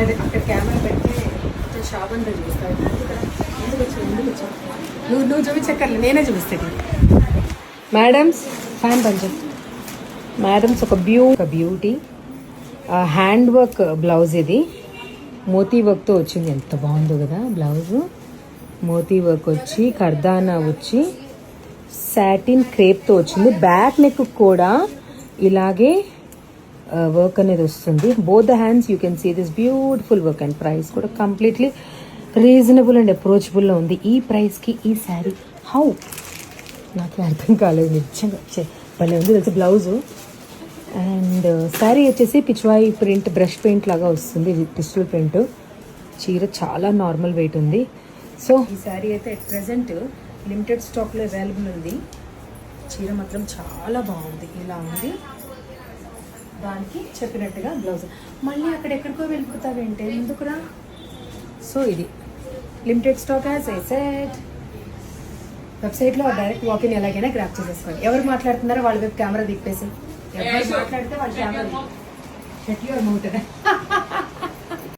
అదే అక్కడ కెమెరా పెడితే షాప్ అంతా చూస్తావు. ఎందుకు వచ్చావు నువ్వు చూపించక్కర్లేదు, నేనే చూపిస్తాను. మేడమ్స్ ఫ్యాన్ పంచం. మేడమ్స్ ఒక బ్యూటీ హ్యాండ్ వర్క్ బ్లౌజ్. ఇది మోతీ వర్క్తో వచ్చింది. ఎంత బాగుందో కదా బ్లౌజు. మోతీ వర్క్ వచ్చి కర్దానా వచ్చి సాటిన్ క్రేప్తో వచ్చింది. బ్యాక్ నెక్ కూడా ఇలాగే వర్క్ అనేది వస్తుంది. Both the hands you can see this beautiful work. And price కూడా కంప్లీట్లీ రీజనబుల్ అండ్ అప్రోచబుల్లో ఉంది. ఈ ప్రైస్కి ఈ శారీ హౌ నాకు అర్థం కాలేదు నిజంగా. భలే ఉంది తెలుసు బ్లౌజు. అండ్ శారీ వచ్చేసి పిచ్వాయి ప్రింట్ బ్రష్ పెయింట్ లాగా వస్తుంది, డిజిటల్ ప్రింట్. చీర చాలా నార్మల్ వెయిట్ ఉంది. సో ఈ శారీ అయితే అట్ ప్రెజెంట్ లిమిటెడ్ స్టాక్లో అవైలబుల్ ఉంది. చీర మాత్రం చాలా బాగుంది. ఇలా ఉంది. దానికి చెప్పినట్టుగా బ్లౌజ్. మళ్ళీ అక్కడెక్కడికో వెళ్ళిపోతావేంటే ఎందుకురా. సో ఇది limited stock as I said. వెబ్సైట్లో డైరెక్ట్ వాకిన్ ఎలాగైనా గ్రాప్ చేసేసుకోండి. ఎవరు మాట్లాడుతున్నారో వాళ్ళ వైపు కెమెరా తిప్పేసి, ఎవరు మాట్లాడితే వాళ్ళ కెమెరా